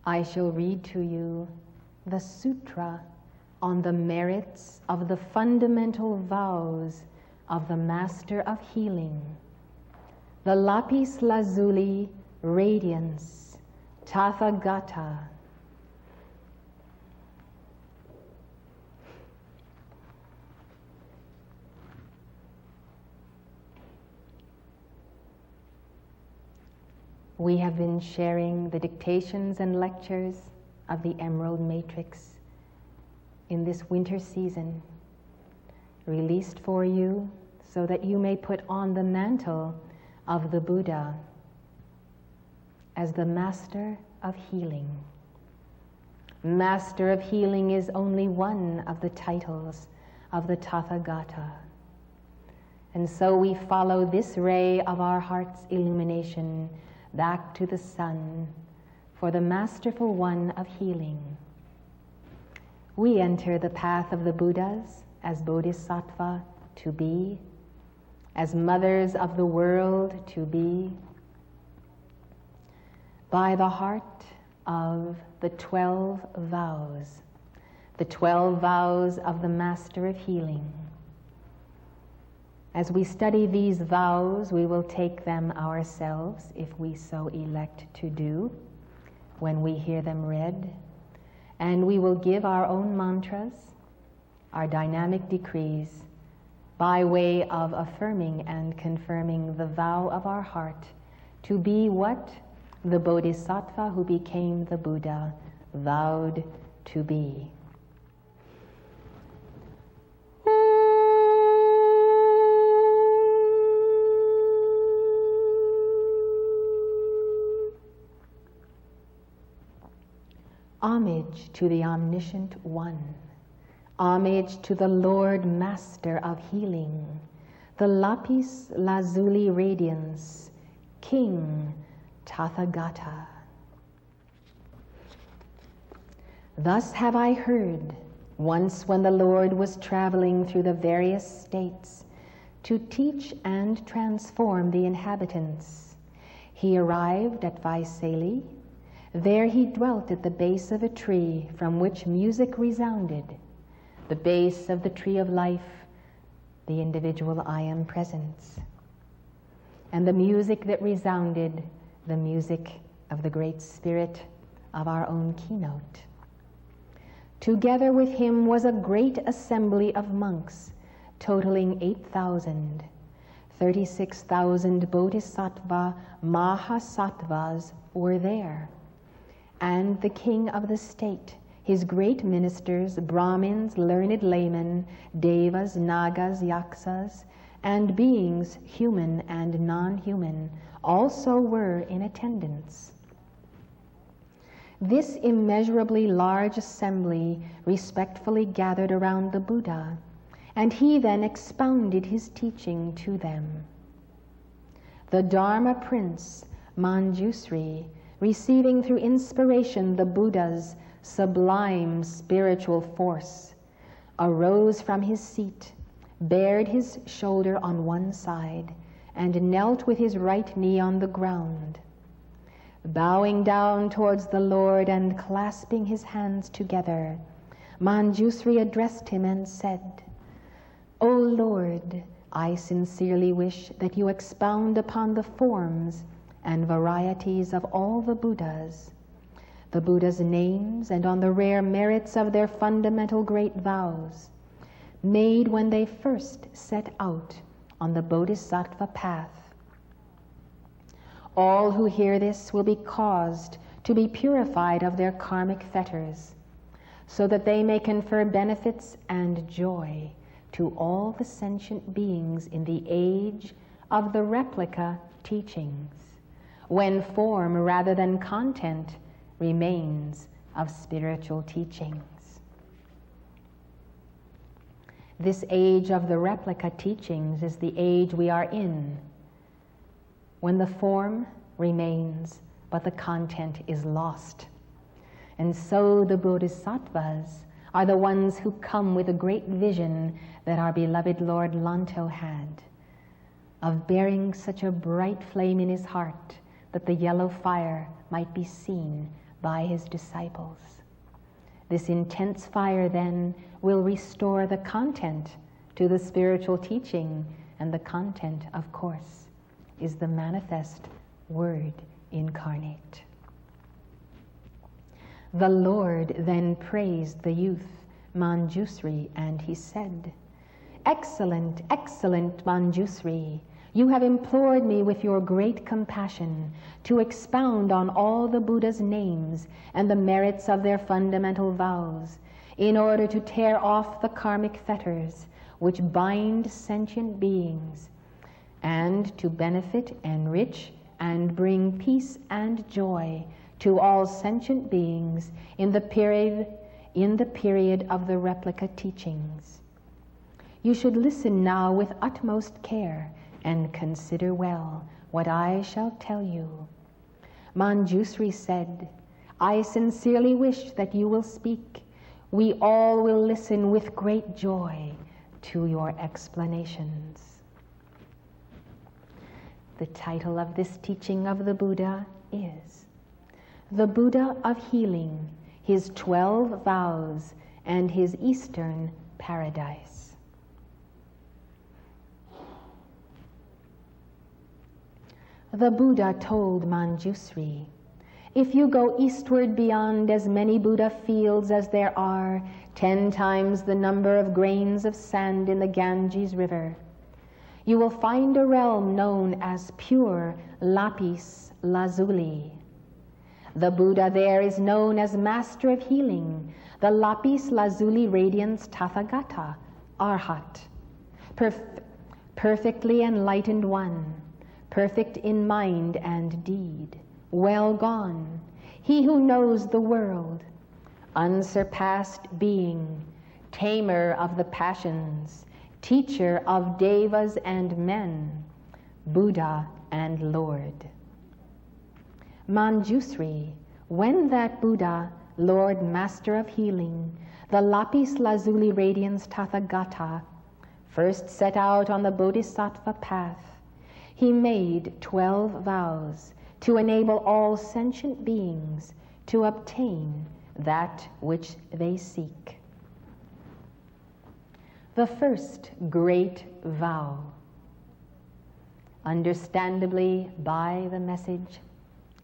I shall read to you the Sutra on the merits of the fundamental vows of the Master of Healing, the lapis lazuli radiance, Tathagata. We have been sharing the dictations and lectures of the Emerald Matrix in this winter season, released for you so that you may put on the mantle of the Buddha as the Master of Healing. Master of Healing is only one of the titles of the Tathagata. And so we follow this ray of our heart's illumination back to the sun for the Masterful One of Healing. We enter the path of the Buddhas as Bodhisattva to be, as mothers of the world to be, by the heart of the 12 vows, the 12 vows of the Master of Healing. As we study these vows, we will take them ourselves, if we so elect to do, when we hear them read, and we will give our own mantras, our dynamic decrees, by way of affirming and confirming the vow of our heart to be what the Bodhisattva who became the Buddha vowed to be. Homage to the Omniscient One. Homage to the Lord Master of Healing, the lapis lazuli radiance, King Tathagata. Thus have I heard, once when the Lord was traveling through the various states to teach and transform the inhabitants. He arrived at Vaisali. There he dwelt at the base of a tree from which music resounded, the base of the tree of life, the individual I Am Presence. And the music that resounded, the music of the Great Spirit of our own keynote. Together with him was a great assembly of monks, totaling 8,000. 36,000 Bodhisattva Mahasattvas were there. And the king of the state, his great ministers, Brahmins, learned laymen, Devas, Nagas, Yaksas, and beings human and non-human also were in attendance. This immeasurably large assembly respectfully gathered around the Buddha, and he then expounded his teaching to them. The Dharma Prince, Manjusri, receiving through inspiration the Buddha's sublime spiritual force, arose from his seat, bared his shoulder on one side, and knelt with his right knee on the ground. Bowing down towards the Lord and clasping his hands together, Manjusri addressed him and said, "O Lord, I sincerely wish that you expound upon the forms and varieties of all the Buddhas, the Buddha's names, and on the rare merits of their fundamental great vows, made when they first set out on the Bodhisattva path. All who hear this will be caused to be purified of their karmic fetters, so that they may confer benefits and joy to all the sentient beings in the age of the replica teachings, when form rather than content remains of spiritual teachings." This age of the replica teachings is the age we are in, when the form remains but the content is lost. And so the Bodhisattvas are the ones who come with a great vision that our beloved Lord Lanto had, of bearing such a bright flame in his heart that the yellow fire might be seen by his disciples. This intense fire then will restore the content to the spiritual teaching, and the content, of course, is the manifest Word incarnate. The Lord then praised the youth Manjusri, and he said, "Excellent, excellent Manjusri, you have implored me with your great compassion to expound on all the Buddha's names and the merits of their fundamental vows, in order to tear off the karmic fetters which bind sentient beings, and to benefit, enrich, and bring peace and joy to all sentient beings in the period of the replica teachings. You should listen now with utmost care and consider well what I shall tell you." Manjusri said, "I sincerely wish that you will speak. We all will listen with great joy to your explanations." The title of this teaching of the Buddha is "The Buddha of Healing, His 12 Vows, and His Eastern Paradise." The Buddha told Manjusri, "If you go eastward beyond as many Buddha fields as there are 10 times the number of grains of sand in the Ganges River, you will find a realm known as pure lapis lazuli. The Buddha there is known as Master of Healing, the lapis lazuli radiance Tathagata, Arhat, perfectly enlightened one, perfect in mind and deed, well gone, he who knows the world, unsurpassed being, tamer of the passions, teacher of devas and men, Buddha and Lord." Manjusri, when that Buddha, Lord Master of Healing, the lapis lazuli radiance Tathagata, first set out on the Bodhisattva path, he made 12 vows to enable all sentient beings to obtain that which they seek. The first great vow, understandably by the message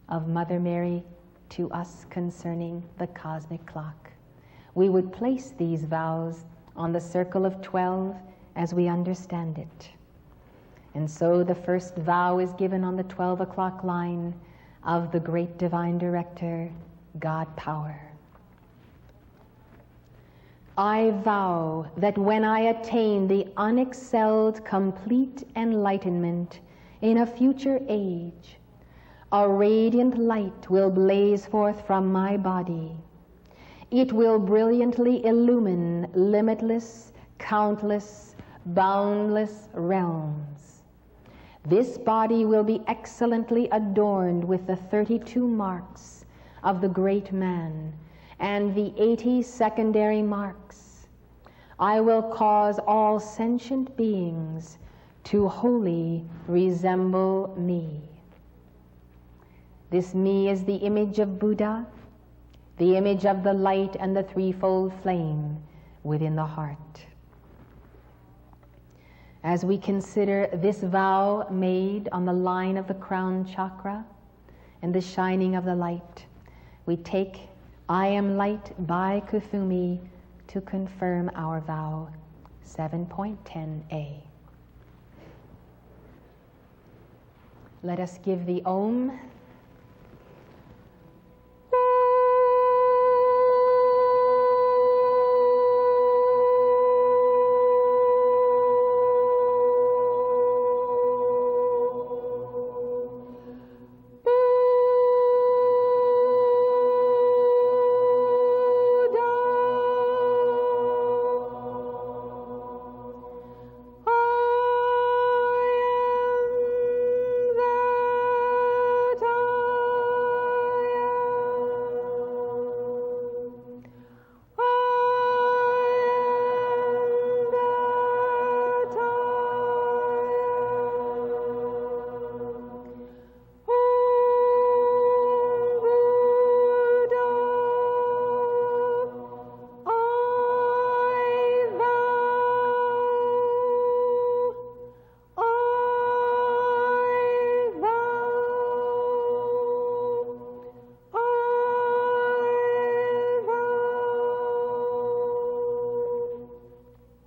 of Mother Mary to us concerning the cosmic clock, we would place these vows on the circle of 12 as we understand it. And so the first vow is given on the 12 o'clock line of the great divine director, God Power. "I vow that when I attain the unexcelled complete enlightenment in a future age, a radiant light will blaze forth from my body. It will brilliantly illumine limitless, countless, boundless realms. This body will be excellently adorned with the 32 marks of the great man and the 80 secondary marks. I will cause all sentient beings to wholly resemble me." This me is the image of Buddha, the image of the light and the threefold flame within the heart. As we consider this vow made on the line of the crown chakra and the shining of the light, we take "I am light" by Kuthumi to confirm our vow. 7.10a. Let us give the Om